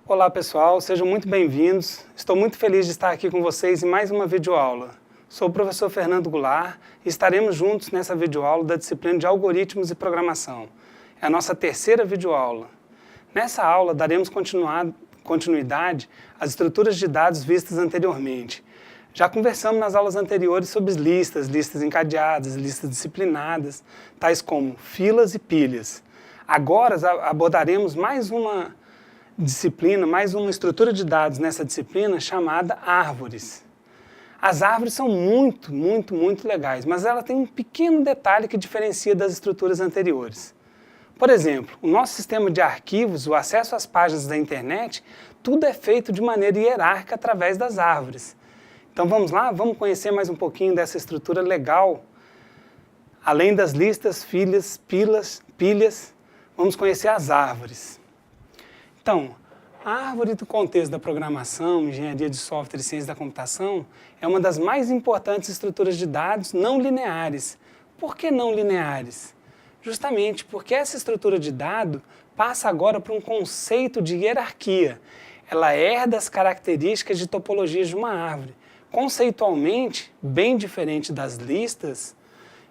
Olá pessoal, sejam muito bem-vindos. Estou muito feliz de estar aqui com vocês em mais uma videoaula. Sou o professor Fernando Goulart e estaremos juntos nessa videoaula da disciplina de Algoritmos e Programação. É a nossa terceira videoaula. Nessa aula daremos continuidade às estruturas de dados vistas anteriormente. Já conversamos nas aulas anteriores sobre listas, listas encadeadas, listas disciplinadas, tais como filas e pilhas. Agora abordaremos mais uma disciplina, mais uma estrutura de dados nessa disciplina chamada árvores. As árvores são muito legais, mas ela tem um pequeno detalhe que diferencia das estruturas anteriores. Por exemplo, o nosso sistema de arquivos, o acesso às páginas da internet, tudo é feito de maneira hierárquica através das árvores. Então vamos lá, vamos conhecer mais um pouquinho dessa estrutura legal. Além das listas, filas, pilhas, vamos conhecer as árvores. Então, a árvore do contexto da programação, engenharia de software e ciência da computação é uma das mais importantes estruturas de dados não lineares. Por que não lineares? Justamente porque essa estrutura de dado passa agora para um conceito de hierarquia. Ela herda as características de topologias de uma árvore. Conceitualmente, bem diferente das listas,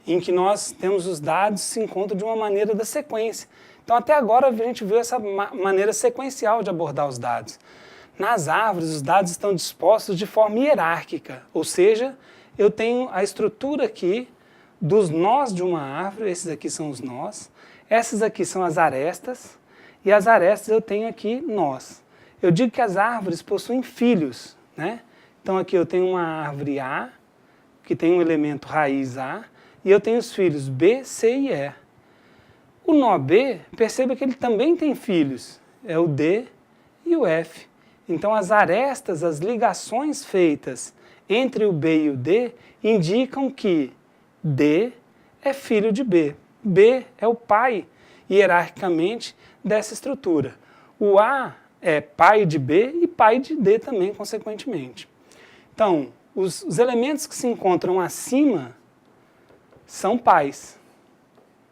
em que nós temos os dados se encontram de uma maneira da sequência. Então, até agora, a gente viu essa maneira sequencial de abordar os dados. Nas árvores, os dados estão dispostos de forma hierárquica, ou seja, eu tenho a estrutura aqui dos nós de uma árvore, esses aqui são os nós, essas aqui são as arestas, e as arestas eu tenho aqui nós. Eu digo que as árvores possuem filhos, né? Então, aqui eu tenho uma árvore A, que tem um elemento raiz A, e eu tenho os filhos B, C e E. O nó B, perceba que ele também tem filhos, é o D e o F. Então as arestas, as ligações feitas entre o B e o D, indicam que D é filho de B. B é o pai, hierarquicamente, dessa estrutura. O A é pai de B e pai de D também, consequentemente. Então, os elementos que se encontram acima são pais.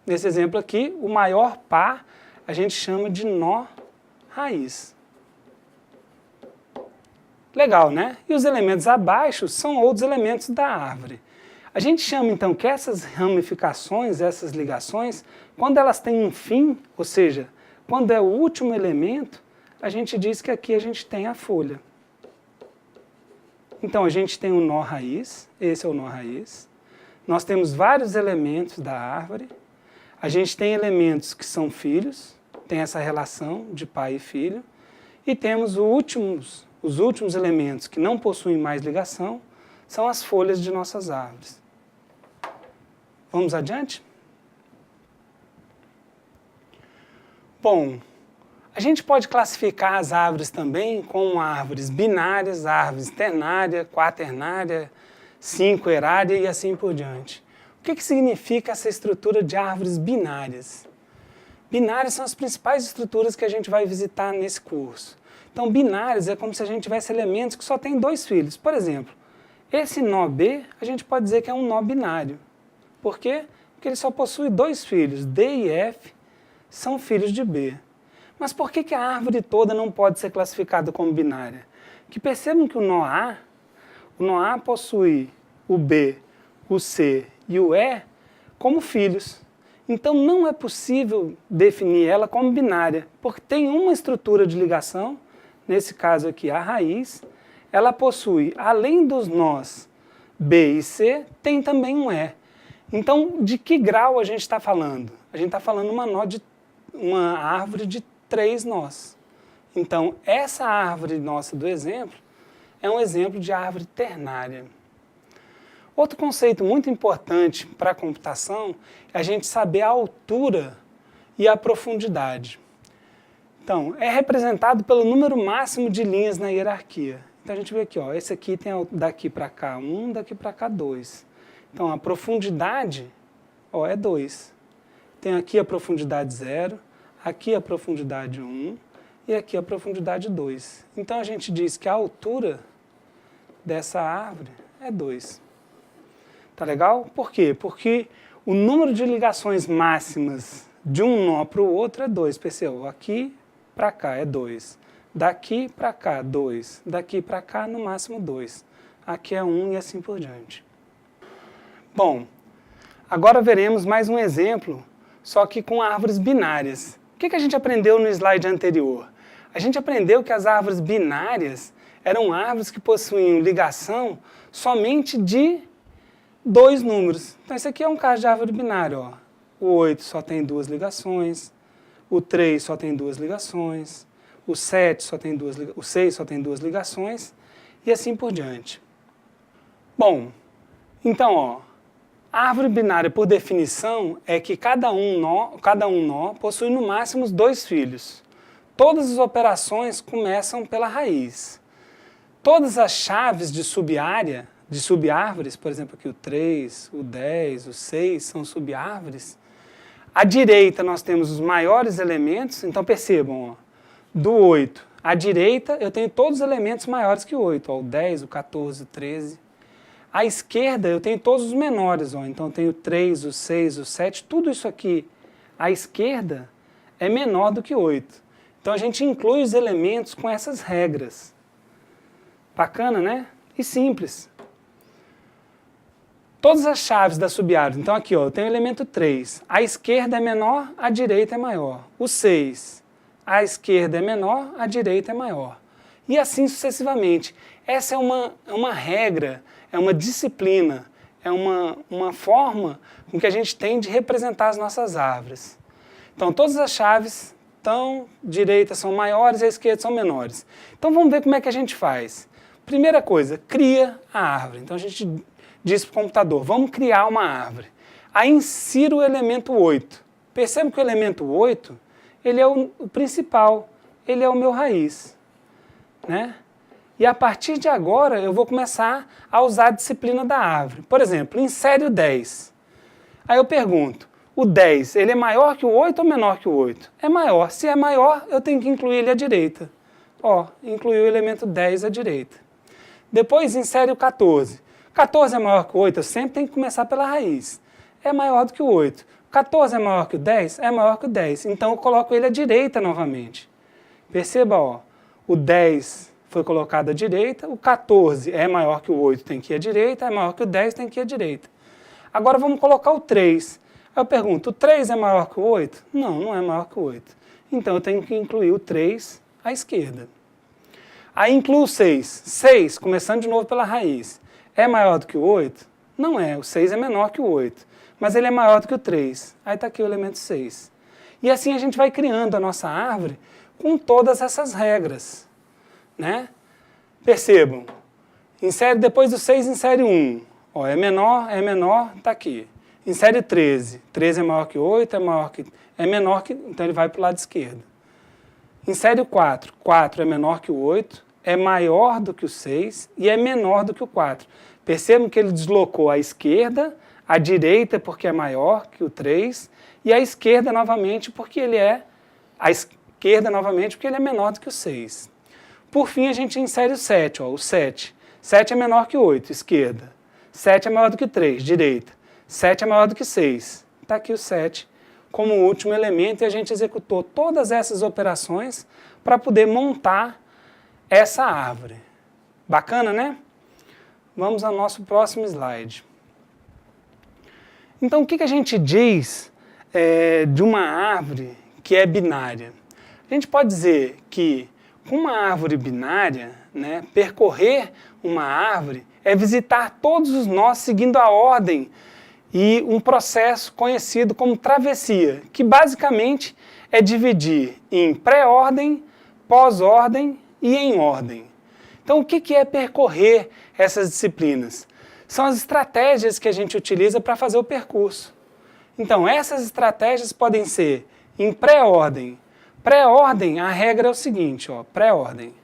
Nesse exemplo aqui, o maior par a gente chama de nó raiz. Legal, né? E os elementos abaixo são outros elementos da árvore. A gente chama então que essas ramificações, essas ligações, quando elas têm um fim, ou seja, quando é o último elemento, a gente diz que aqui a gente tem a folha. Então a gente tem o nó raiz, esse é o nó raiz. Nós temos vários elementos da árvore. A gente tem elementos que são filhos, tem essa relação de pai e filho, e temos os últimos elementos que não possuem mais ligação, são as folhas de nossas árvores. Vamos adiante? Bom, a gente pode classificar as árvores também como árvores binárias, árvores ternária, quaternária, cinquerária e assim por diante. O que significa essa estrutura de árvores binárias? Binárias são as principais estruturas que a gente vai visitar nesse curso. Então, binárias é como se a gente tivesse elementos que só têm dois filhos. Por exemplo, esse nó B, a gente pode dizer que é um nó binário. Por quê? Porque ele só possui dois filhos, D e F, são filhos de B. Mas por que a árvore toda não pode ser classificada como binária? Que percebam que o nó A possui o B, o C e o E como filhos. Então não é possível definir ela como binária, porque tem uma estrutura de ligação, nesse caso aqui a raiz, ela possui, além dos nós B e C, tem também um E. Então, de que grau a gente está falando? A gente está falando uma árvore de 3 nós. Então, essa árvore nossa do exemplo é um exemplo de árvore ternária. Outro conceito muito importante para a computação é a gente saber a altura e a profundidade. Então, é representado pelo número máximo de linhas na hierarquia. Então, a gente vê aqui, ó, esse aqui tem daqui para cá 1, daqui para cá 2. Então, a profundidade é 2. Tem aqui a profundidade 0, aqui a profundidade 1 e aqui a profundidade 2. Então, a gente diz que a altura dessa árvore é 2. Tá legal? Por quê? Porque o número de ligações máximas de um nó para o outro é 2. Percebeu? Aqui para cá é 2. Daqui para cá, 2. Daqui para cá, no máximo 2. Aqui é 1 e assim por diante. Bom, agora veremos mais um exemplo, só que com árvores binárias. O que a gente aprendeu no slide anterior? A gente aprendeu que as árvores binárias eram árvores que possuíam ligação somente de 2 números. Então, esse aqui é um caso de árvore binária. Ó. O 8 só tem 2 ligações, o 3 só tem 2 ligações, o 7 só tem 2 ligações, o 6 só tem 2 ligações, e assim por diante. Bom, então, ó, a árvore binária, por definição, é que cada um nó possui no máximo 2 filhos. Todas as operações começam pela raiz. Todas as chaves de subárea, de subárvores, por exemplo, aqui o 3, o 10, o 6, são subárvores. À direita nós temos os maiores elementos, então percebam, ó, do 8 à direita eu tenho todos os elementos maiores que o 8, ó, o 10, o 14, o 13. À esquerda eu tenho todos os menores, ó, então eu tenho o 3, o 6, o 7, tudo isso aqui à esquerda é menor do que 8. Então a gente inclui os elementos com essas regras. Bacana, né? E simples. Todas as chaves da subárvore, então aqui ó, eu tenho o elemento 3, à esquerda é menor, à direita é maior. O 6, à esquerda é menor, à direita é maior. E assim sucessivamente. Essa é uma regra, é uma disciplina, é uma forma com que a gente tem de representar as nossas árvores. Então todas as chaves direita são maiores e à esquerda são menores. Então vamos ver como é que a gente faz. Primeira coisa, cria a árvore. Então a gente diz para o computador, vamos criar uma árvore. Aí insira o elemento 8. Perceba que o elemento 8, ele é o principal, ele é o meu raiz. Né? E a partir de agora eu vou começar a usar a disciplina da árvore. Por exemplo, insere o 10. Aí eu pergunto, o 10, ele é maior que o 8 ou menor que o 8? É maior. Se é maior, eu tenho que incluir ele à direita. Ó, incluí o elemento 10 à direita. Depois insere o 14. 14 é maior que o 8, eu sempre tenho que começar pela raiz. É maior do que o 8. 14 é maior que o 10? É maior que o 10. Então eu coloco ele à direita novamente. Perceba, ó, o 10 foi colocado à direita, o 14 é maior que o 8, tem que ir à direita, é maior que o 10, tem que ir à direita. Agora vamos colocar o 3. Aí eu pergunto, o 3 é maior que o 8? Não, não é maior que o 8. Então eu tenho que incluir o 3 à esquerda. Aí incluo o 6. 6, começando de novo pela raiz. É maior do que o 8? Não é, o 6 é menor que o 8. Mas ele é maior do que o 3. Aí está aqui o elemento 6. E assim a gente vai criando a nossa árvore com todas essas regras. Né? Percebam, depois do 6 insere 1. Ó, é menor, está aqui. Insere 13. 13 é maior que 8, é menor que, então ele vai para o lado esquerdo. Insere o 4. 4 é menor que o 8, é maior do que o 6 e é menor do que o 4. Percebam que ele deslocou à esquerda, à direita porque é maior que o 3 e à esquerda novamente porque ele é menor do que o 6. Por fim, a gente insere o 7. Ó, o 7. 7 é menor que 8, esquerda. 7 é maior do que 3, direita. 7 é maior do que 6. Está aqui o 7 como último elemento e a gente executou todas essas operações para poder montar essa árvore. Bacana, né? Vamos ao nosso próximo slide. Então, o que a gente diz de uma árvore que é binária? A gente pode dizer que com uma árvore binária, né, percorrer uma árvore é visitar todos os nós seguindo a ordem e um processo conhecido como travessia, que basicamente é dividir em pré-ordem, pós-ordem e em ordem. Então, o que é percorrer essas disciplinas? São as estratégias que a gente utiliza para fazer o percurso. Então, essas estratégias podem ser em pré-ordem. Pré-ordem, a regra é o seguinte, ó, pré-ordem.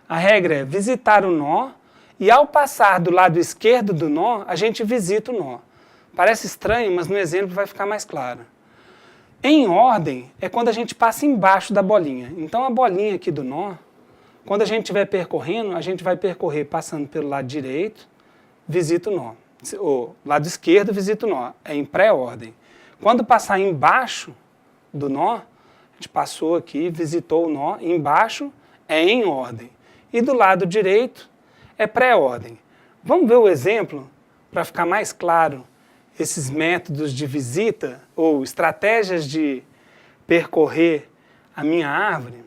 A regra é visitar o nó e ao passar do lado esquerdo do nó, a gente visita o nó. Parece estranho, mas no exemplo vai ficar mais claro. Em ordem é quando a gente passa embaixo da bolinha. Então a bolinha aqui do nó, quando a gente estiver percorrendo, a gente vai percorrer passando pelo lado direito, visita o nó. O lado esquerdo, visita o nó. É em pré-ordem. Quando passar embaixo do nó, a gente passou aqui, visitou o nó, embaixo é em ordem. E do lado direito é pré-ordem. Vamos ver o exemplo para ficar mais claro esses métodos de visita ou estratégias de percorrer a minha árvore?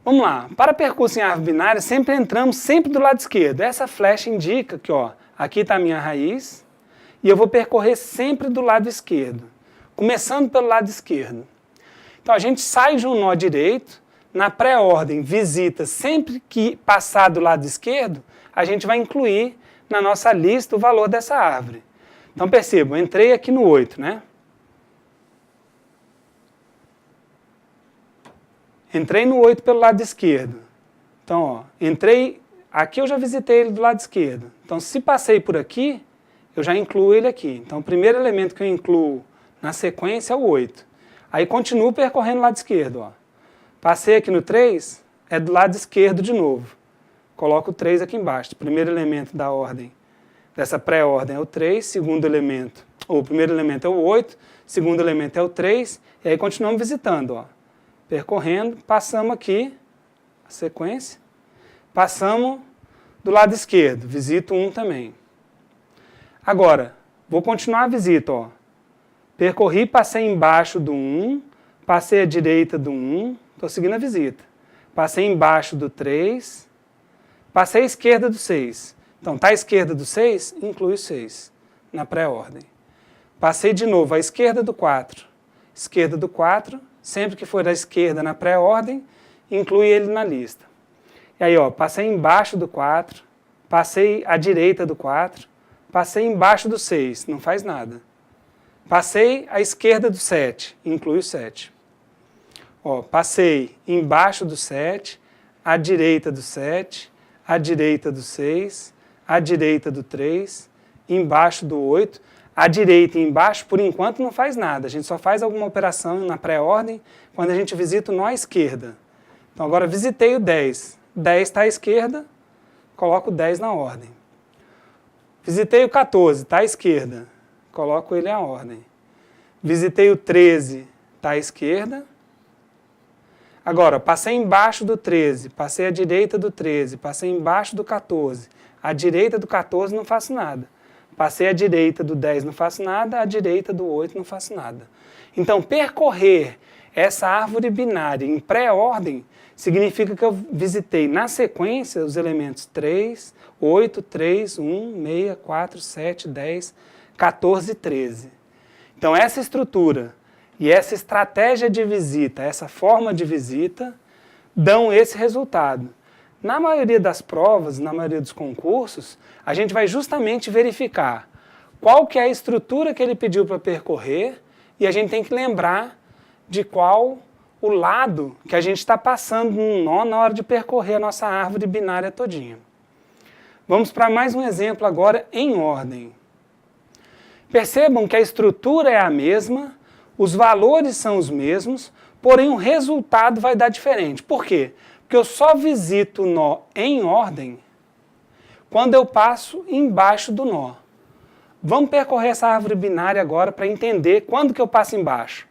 Vamos lá, para percurso em árvore binária, entramos sempre do lado esquerdo. Essa flecha indica que aqui está a minha raiz e eu vou percorrer sempre do lado esquerdo, começando pelo lado esquerdo. Então a gente sai de um nó direito, na pré-ordem visita, sempre que passar do lado esquerdo, a gente vai incluir na nossa lista o valor dessa árvore. Então percebam, entrei aqui no 8, né? Entrei no 8 pelo lado esquerdo. Então, entrei, aqui eu já visitei ele do lado esquerdo. Então, se passei por aqui, eu já incluo ele aqui. Então, o primeiro elemento que eu incluo na sequência é o 8. Aí, continuo percorrendo o lado esquerdo. Passei aqui no 3, é do lado esquerdo de novo. Coloco o 3 aqui embaixo. O primeiro elemento da ordem, dessa pré-ordem é o 3, segundo elemento, ou o primeiro elemento é o 8, segundo elemento é o 3, e aí continuamos visitando, percorrendo, passamos aqui, a sequência, passamos do lado esquerdo, visito 1 também. Agora, vou continuar a visita, percorri, passei embaixo do 1, passei à direita do 1, estou seguindo a visita. Passei embaixo do 3, passei à esquerda do 6. Então, está à esquerda do 6, inclui o 6 na pré-ordem. Passei de novo à esquerda do 4. Esquerda do 4, sempre que for à esquerda na pré-ordem, inclui ele na lista. E aí, passei embaixo do 4, passei à direita do 4, passei embaixo do 6, não faz nada. Passei à esquerda do 7, inclui o 7. Passei embaixo do 7, à direita do 7, à direita do 6, à direita do 3, embaixo do 8, à direita e embaixo, por enquanto, não faz nada. A gente só faz alguma operação na pré-ordem quando a gente visita o nó à esquerda. Então, agora visitei o 10. 10 está à esquerda, coloco o 10 na ordem. Visitei o 14, está à esquerda, coloco ele à ordem. Visitei o 13, está à esquerda. Agora, passei embaixo do 13, passei à direita do 13, passei embaixo do 14. À direita do 14 não faço nada. Passei à direita do 10 não faço nada, à direita do 8 não faço nada. Então, percorrer essa árvore binária em pré-ordem significa que eu visitei na sequência os elementos 3, 8, 3, 1, 6, 4, 7, 10, 14 e 13. Então, essa estrutura e essa estratégia de visita, essa forma de visita, dão esse resultado. Na maioria das provas, na maioria dos concursos, a gente vai justamente verificar qual que é a estrutura que ele pediu para percorrer e a gente tem que lembrar de qual o lado que a gente está passando no nó na hora de percorrer a nossa árvore binária todinha. Vamos para mais um exemplo agora em ordem. Percebam que a estrutura é a mesma, os valores são os mesmos, porém o resultado vai dar diferente. Por quê? Porque eu só visito o nó em ordem quando eu passo embaixo do nó. Vamos percorrer essa árvore binária agora para entender quando que eu passo embaixo.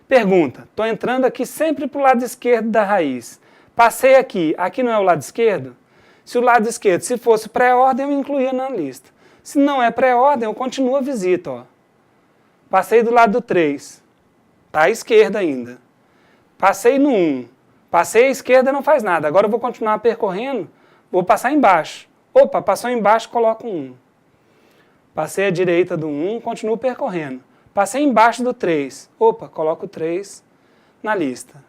Pergunta, estou entrando aqui sempre para o lado esquerdo da raiz. Passei aqui, aqui não é o lado esquerdo? Se o lado esquerdo, se fosse pré-ordem, eu incluía na lista. Se não é pré-ordem, eu continuo a visita. Passei do lado do 3, está à esquerda ainda. Passei no 1. Passei à esquerda, não faz nada. Agora eu vou continuar percorrendo, vou passar embaixo. Opa, passou embaixo, coloco 1. Passei à direita do 1, continuo percorrendo. Passei embaixo do 3. Opa, coloco 3 na lista.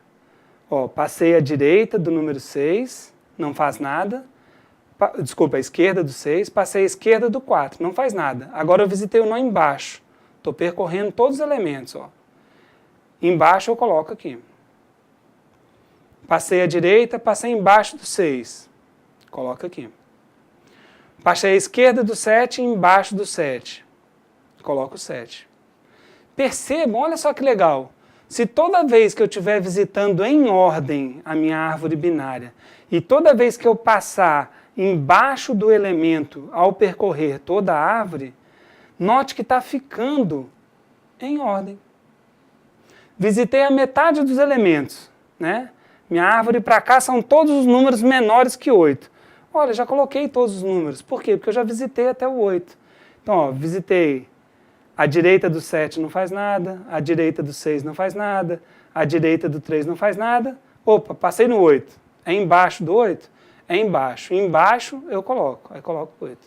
Passei à direita do número 6, não faz nada. Desculpa, à esquerda do 6. Passei à esquerda do 4, não faz nada. Agora eu visitei o nó embaixo. Estou percorrendo todos os elementos. Embaixo eu coloco aqui. Passei à direita, passei embaixo do 6. Coloca aqui. Passei à esquerda do 7, embaixo do 7. Coloco o 7. Percebam, olha só que legal. Se toda vez que eu estiver visitando em ordem a minha árvore binária, e toda vez que eu passar embaixo do elemento ao percorrer toda a árvore, note que está ficando em ordem. Visitei a metade dos elementos, né? Minha árvore para cá são todos os números menores que 8. Olha, já coloquei todos os números. Por quê? Porque eu já visitei até o 8. Então, ó, visitei a direita do 7 não faz nada, a direita do 6 não faz nada, a direita do 3 não faz nada. Opa, passei no 8. É embaixo do 8? É embaixo. Embaixo eu coloco. Aí coloco o 8.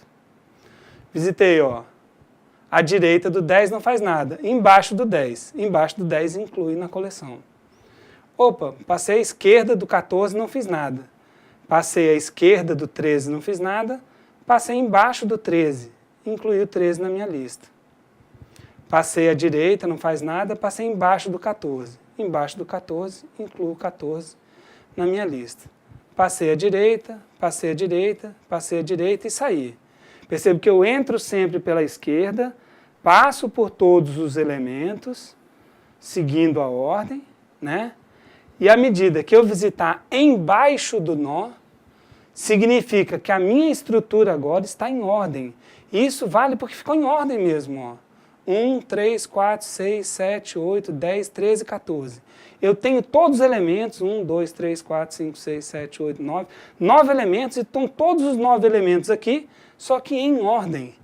Visitei, ó. A direita do 10 não faz nada. Embaixo do 10. Embaixo do 10 inclui na coleção. Opa, passei a esquerda do 14 não fiz nada. Passei a esquerda do 13 não fiz nada. Passei embaixo do 13. Incluí o 13 na minha lista. Passei a direita, não faz nada. Passei embaixo do 14. Embaixo do 14, incluo o 14 na minha lista. Passei a direita, passei a direita, passei a direita e saí. Percebo que eu entro sempre pela esquerda, passo por todos os elementos, seguindo a ordem, né? E à medida que eu visitar embaixo do nó, significa que a minha estrutura agora está em ordem. E isso vale porque ficou em ordem mesmo, ó. 1, 3, 4, 6, 7, 8, 10, 13, 14. Eu tenho todos os elementos, 1, 2, 3, 4, 5, 6, 7, 8, 9. 9 elementos, e estão todos os 9 elementos aqui, só que em ordem.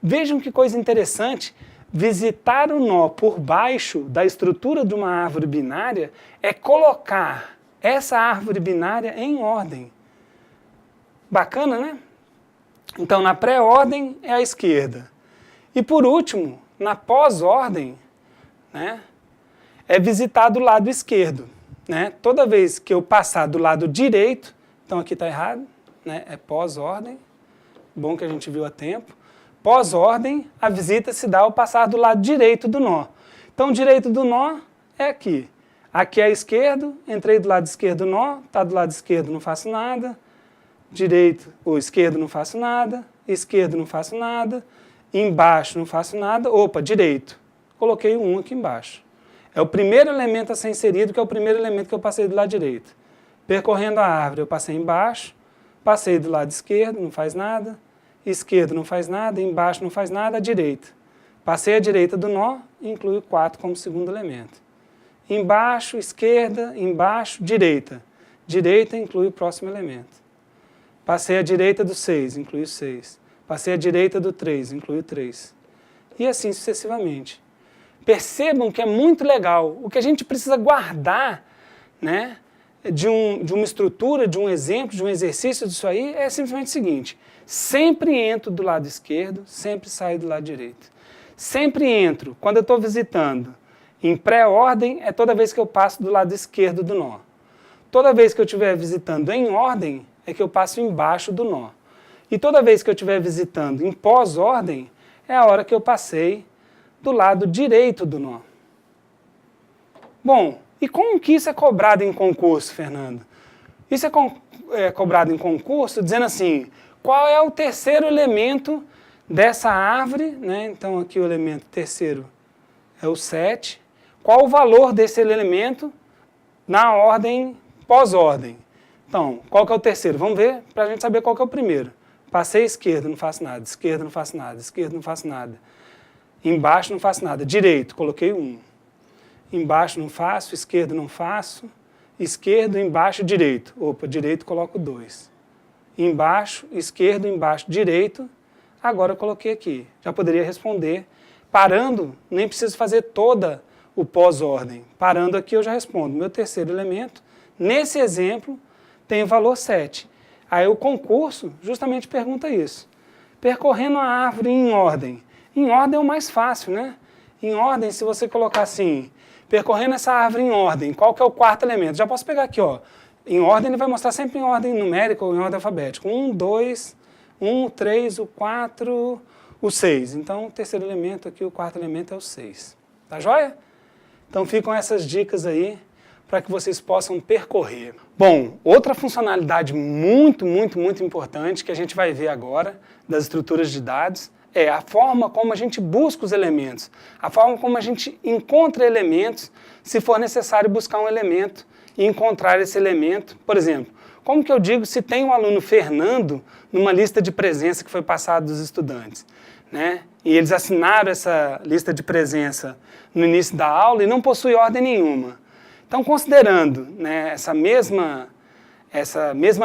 Vejam que coisa interessante, visitar o nó por baixo da estrutura de uma árvore binária é colocar essa árvore binária em ordem. Bacana, né? Então, na pré-ordem é a esquerda. E por último, na pós-ordem, né, é visitar do lado esquerdo. Né? Toda vez que eu passar do lado direito, então aqui está errado, né, é pós-ordem, bom que a gente viu a tempo. Pós-ordem, a visita se dá ao passar do lado direito do nó. Então, o direito do nó é aqui. Aqui é esquerdo, entrei do lado esquerdo do nó, está do lado esquerdo, não faço nada. Direito ou esquerdo, não faço nada. Esquerdo, não faço nada. Embaixo, não faço nada. Opa, direito. Coloquei o 1 aqui embaixo. É o primeiro elemento a ser inserido, que é o primeiro elemento que eu passei do lado direito. Percorrendo a árvore, eu passei embaixo, passei do lado esquerdo, não faz nada. Esquerdo não faz nada, embaixo não faz nada, direita. Passei a direita do nó, inclui o 4 como segundo elemento. Embaixo, esquerda, embaixo, direita. Direita inclui o próximo elemento. Passei a direita do 6, inclui o 6. Passei a direita do 3, inclui o 3. E assim sucessivamente. Percebam que é muito legal. O que a gente precisa guardar, né, de uma estrutura, de um exemplo, de um exercício disso aí, é simplesmente o seguinte. Sempre entro do lado esquerdo, sempre saio do lado direito. Sempre entro, quando eu estou visitando, em pré-ordem, é toda vez que eu passo do lado esquerdo do nó. Toda vez que eu estiver visitando em ordem, é que eu passo embaixo do nó. E toda vez que eu estiver visitando em pós-ordem, é a hora que eu passei do lado direito do nó. Bom, e como que isso é cobrado em concurso, Fernando? Isso é cobrado em concurso dizendo assim, qual é o terceiro elemento dessa árvore, né? Então aqui o elemento terceiro é o 7. Qual o valor desse elemento na ordem pós-ordem? Então, qual que é o terceiro? Vamos ver para a gente saber qual que é o primeiro. Passei esquerda, não faço nada. Esquerda, não faço nada. Esquerda, não faço nada. Embaixo, não faço nada. Direito, coloquei 1. Embaixo, não faço. Esquerdo, não faço. Esquerdo, embaixo, direito. Opa, direito, coloco 2. Embaixo, esquerdo, embaixo, direito. Agora eu coloquei aqui. Já poderia responder. Parando, nem preciso fazer toda o pós-ordem. Parando aqui eu já respondo. Meu terceiro elemento, nesse exemplo, tem o valor 7. Aí o concurso justamente pergunta isso. Percorrendo a árvore em ordem. Em ordem é o mais fácil, né? Em ordem, se você colocar assim, percorrendo essa árvore em ordem, qual que é o quarto elemento? Já posso pegar aqui, ó. Em ordem, ele vai mostrar sempre em ordem numérica ou em ordem alfabética. 1, 2, 1, 3, o 4, o 6. Então, o terceiro elemento aqui, o quarto elemento é o 6. Tá joia? Então, ficam essas dicas aí para que vocês possam percorrer. Bom, outra funcionalidade muito importante que a gente vai ver agora das estruturas de dados é a forma como a gente busca os elementos, a forma como a gente encontra elementos, se for necessário buscar um elemento e encontrar esse elemento. Por exemplo, como que eu digo se tem um aluno Fernando numa lista de presença que foi passada dos estudantes, né? E eles assinaram essa lista de presença no início da aula e não possui ordem nenhuma. Então, considerando, né, essa mesma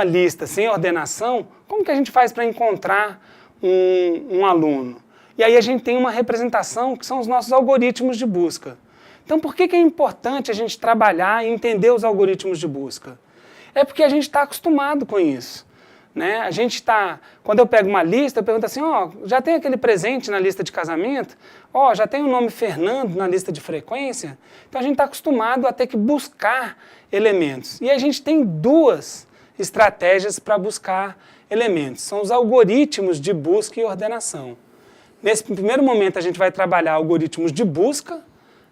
lista sem ordenação, como que a gente faz para encontrar um aluno? E aí a gente tem uma representação que são os nossos algoritmos de busca. Então, por que é importante a gente trabalhar e entender os algoritmos de busca? É porque a gente está acostumado com isso. Né? A gente está, quando eu pego uma lista, eu pergunto assim, já tem aquele presente na lista de casamento? Já tem o nome Fernando na lista de frequência? Então a gente está acostumado a ter que buscar elementos. E a gente tem duas estratégias para buscar elementos. São os algoritmos de busca e ordenação. Nesse primeiro momento a gente vai trabalhar algoritmos de busca,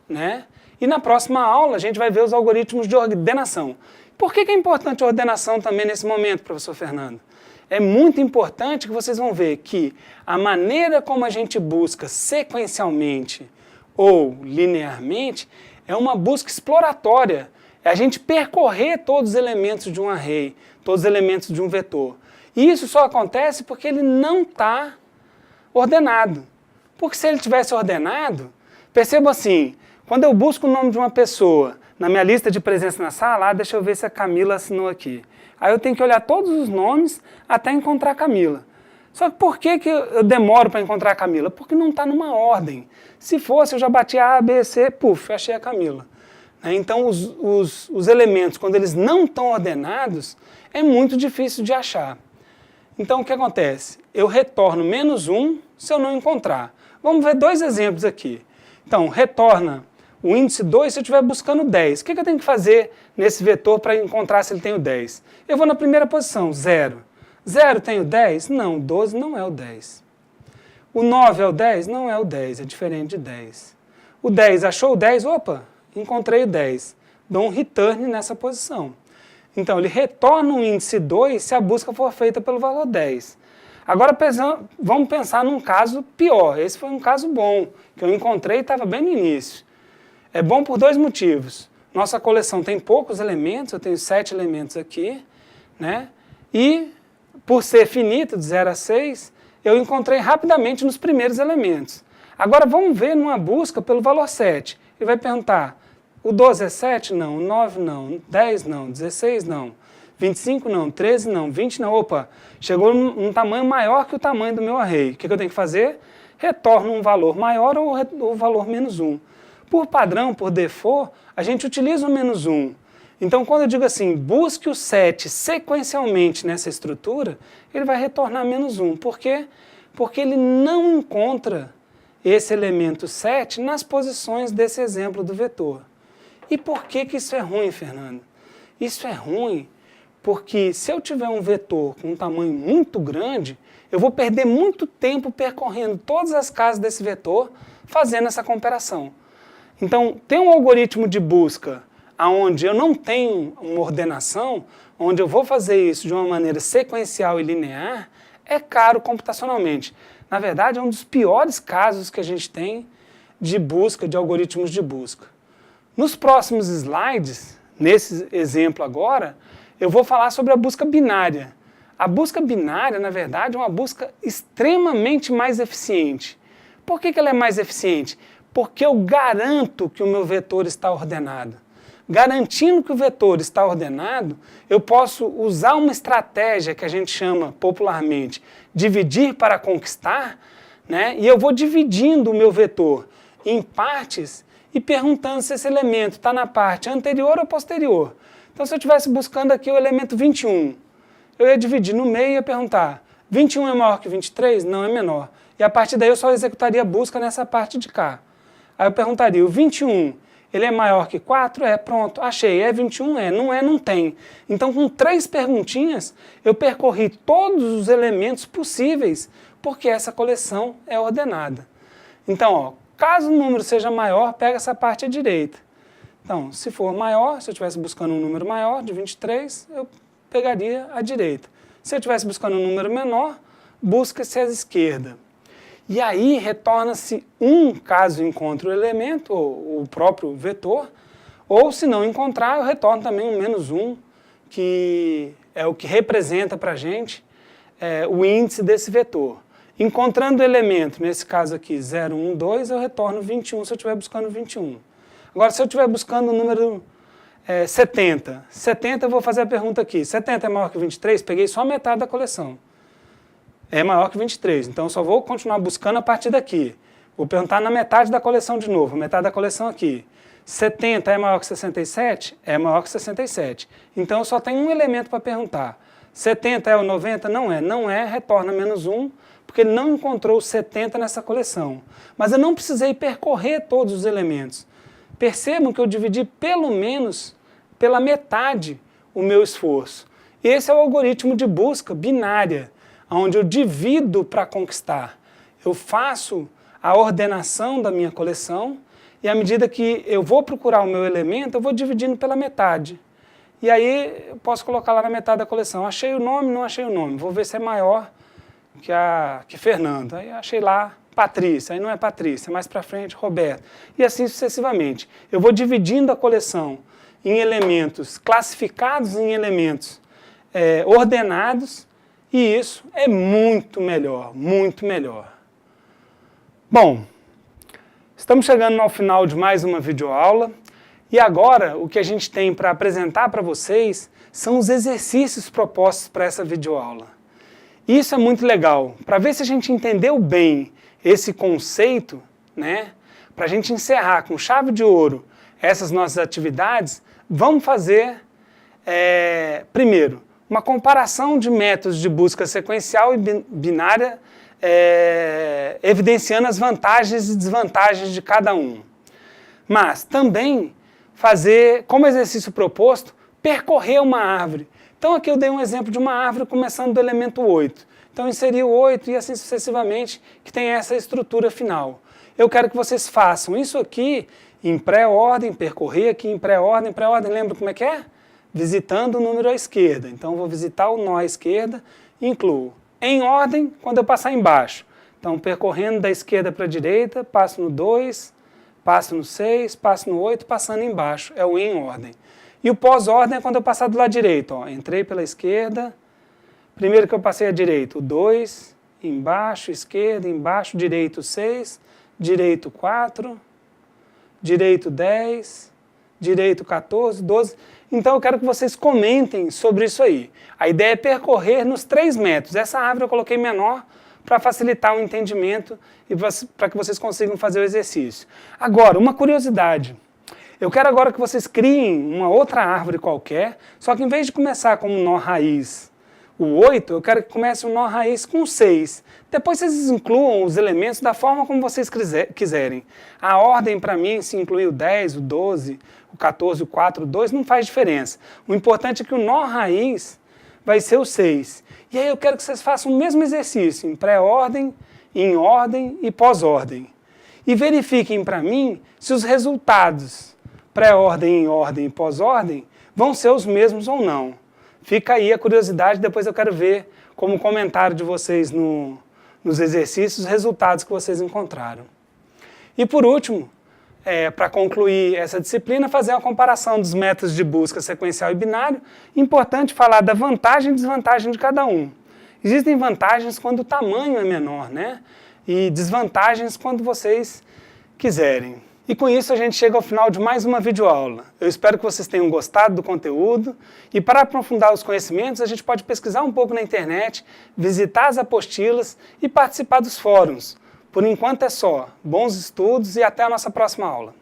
né? E na próxima aula a gente vai ver os algoritmos de ordenação. Por que é importante a ordenação também nesse momento, professor Fernando? É muito importante que vocês vão ver que a maneira como a gente busca sequencialmente ou linearmente é uma busca exploratória. É a gente percorrer todos os elementos de um array, todos os elementos de um vetor. E isso só acontece porque ele não está ordenado. Porque se ele tivesse ordenado, perceba assim, quando eu busco o nome de uma pessoa na minha lista de presença na sala, deixa eu ver se a Camila assinou aqui. Aí eu tenho que olhar todos os nomes até encontrar a Camila. Só que por que eu demoro para encontrar a Camila? Porque não está numa ordem. Se fosse, eu já bati A, B, C, puf, achei a Camila. Então, os elementos, quando eles não estão ordenados, é muito difícil de achar. Então, o que acontece? Eu retorno -1 se eu não encontrar. Vamos ver dois exemplos aqui. Então, retorna o índice 2 se eu estiver buscando 10. O que eu tenho que fazer nesse vetor para encontrar se ele tem o 10? Eu vou na primeira posição, 0. 0 tem o 10? Não, 12 não é o 10. O 9 é o 10? Não é o 10, é diferente de 10. O 10, achou o 10? Opa, encontrei o 10. Dou um return nessa posição. Então, ele retorna o índice 2 se a busca for feita pelo valor 10. Agora, vamos pensar num caso pior. Esse foi um caso bom, que eu encontrei e estava bem no início. É bom por dois motivos. Nossa coleção tem poucos elementos, eu tenho 7 elementos aqui, né? E, por ser finito, de 0 a 6, eu encontrei rapidamente nos primeiros elementos. Agora, vamos ver numa busca pelo valor 7. Ele vai perguntar, o 12 é 7? Não. O 9 não. 10 não. 16 não. 25 não. 13 não. 20 não. Opa, chegou num tamanho maior que o tamanho do meu array. O que eu tenho que fazer? Retorno um valor maior ou o valor -1. Por padrão, por default, a gente utiliza o -1. Então, quando eu digo assim, busque o 7 sequencialmente nessa estrutura, ele vai retornar -1. Por quê? Porque ele não encontra esse elemento 7 nas posições desse exemplo do vetor. E por que isso é ruim, Fernando? Isso é ruim porque se eu tiver um vetor com um tamanho muito grande, eu vou perder muito tempo percorrendo todas as casas desse vetor fazendo essa comparação. Então, ter um algoritmo de busca onde eu não tenho uma ordenação, onde eu vou fazer isso de uma maneira sequencial e linear, é caro computacionalmente. Na verdade, é um dos piores casos que a gente tem de busca, de algoritmos de busca. Nos próximos slides, nesse exemplo agora, eu vou falar sobre a busca binária. A busca binária, na verdade, é uma busca extremamente mais eficiente. Por que ela é mais eficiente? Porque eu garanto que o meu vetor está ordenado. Garantindo que o vetor está ordenado, eu posso usar uma estratégia que a gente chama popularmente dividir para conquistar, né? E eu vou dividindo o meu vetor em partes e perguntando se esse elemento está na parte anterior ou posterior. Então, se eu estivesse buscando aqui o elemento 21, eu ia dividir no meio e ia perguntar, 21 é maior que 23? Não, é menor. E a partir daí eu só executaria a busca nessa parte de cá. Aí eu perguntaria, o 21, ele é maior que 4? É, pronto, achei. É 21? É. Não é, não tem. Então, com 3 perguntinhas, eu percorri todos os elementos possíveis, porque essa coleção é ordenada. Então, ó, caso o número seja maior, pega essa parte à direita. Então, se for maior, se eu estivesse buscando um número maior, de 23, eu pegaria à direita. Se eu estivesse buscando um número menor, busca-se à esquerda. E aí retorna-se 1 caso encontre o elemento, ou o próprio vetor, ou se não encontrar, eu retorno também um -1, que é o que representa para a gente o índice desse vetor. Encontrando o elemento, nesse caso aqui 0, 1, 2, eu retorno 21 se eu estiver buscando 21. Agora, se eu estiver buscando um número 70. 70 eu vou fazer a pergunta aqui. 70 é maior que 23? Peguei só metade da coleção. É maior que 23, então eu só vou continuar buscando a partir daqui. Vou perguntar na metade da coleção de novo, metade da coleção aqui. 70 é maior que 67? É maior que 67. Então eu só tenho um elemento para perguntar. 70 é o 90? Não é. Não é, retorna menos 1, porque ele não encontrou 70 nessa coleção. Mas eu não precisei percorrer todos os elementos. Percebam que eu dividi pelo menos pela metade o meu esforço. Esse é o algoritmo de busca binária, onde eu divido para conquistar. Eu faço a ordenação da minha coleção e à medida que eu vou procurar o meu elemento, eu vou dividindo pela metade. E aí eu posso colocar lá na metade da coleção. Achei o nome, não achei o nome. Vou ver se é maior que Fernando. Aí achei lá Patrícia, aí não é Patrícia, mais para frente Roberto. E assim sucessivamente. Eu vou dividindo a coleção em elementos classificados em elementos ordenados, e isso é muito melhor, muito melhor. Bom, estamos chegando ao final de mais uma videoaula, e agora o que a gente tem para apresentar para vocês são os exercícios propostos para essa videoaula. Isso é muito legal, para ver se a gente entendeu bem esse conceito, né? Para a gente encerrar com chave de ouro essas nossas atividades, vamos fazer, primeiro, uma comparação de métodos de busca sequencial e binária, evidenciando as vantagens e desvantagens de cada um. Mas também fazer, como exercício proposto, percorrer uma árvore. Então aqui eu dei um exemplo de uma árvore começando do elemento 8. Então inseri o 8 e assim sucessivamente, que tem essa estrutura final. Eu quero que vocês façam isso aqui em pré-ordem, percorrer aqui em pré-ordem. Pré-ordem, lembra como é que é? Visitando o número à esquerda. Então vou visitar o nó à esquerda e incluo em ordem quando eu passar embaixo. Então percorrendo da esquerda para a direita, passo no 2, passo no 6, passo no 8, passando embaixo. É o em ordem. E o pós-ordem é quando eu passar do lado direito. Ó. Entrei pela esquerda, primeiro que eu passei à direita, o 2, embaixo, esquerda, embaixo, direito 6, direito 4, direito 10, direito 14, 12. Então eu quero que vocês comentem sobre isso aí. A ideia é percorrer nos 3 metros. Essa árvore eu coloquei menor para facilitar o entendimento e para que vocês consigam fazer o exercício. Agora, uma curiosidade. Eu quero agora que vocês criem uma outra árvore qualquer, só que em vez de começar com um nó raiz o 8, eu quero que comece um nó raiz com 6. Depois vocês incluam os elementos da forma como vocês quiserem. A ordem para mim, se incluir o 10, o 12, o 14, o 4, o 2, não faz diferença. O importante é que o nó raiz vai ser o 6. E aí eu quero que vocês façam o mesmo exercício, em pré-ordem, em ordem e pós-ordem. E verifiquem para mim se os resultados pré-ordem, em ordem e pós-ordem vão ser os mesmos ou não. Fica aí a curiosidade, depois eu quero ver como comentário de vocês nos exercícios os resultados que vocês encontraram. E por último, para concluir essa disciplina, fazer uma comparação dos métodos de busca sequencial e binário. Importante falar da vantagem e desvantagem de cada um. Existem vantagens quando o tamanho é menor, né? E desvantagens quando vocês quiserem. E com isso a gente chega ao final de mais uma videoaula. Eu espero que vocês tenham gostado do conteúdo e para aprofundar os conhecimentos a gente pode pesquisar um pouco na internet, visitar as apostilas e participar dos fóruns. Por enquanto é só. Bons estudos e até a nossa próxima aula.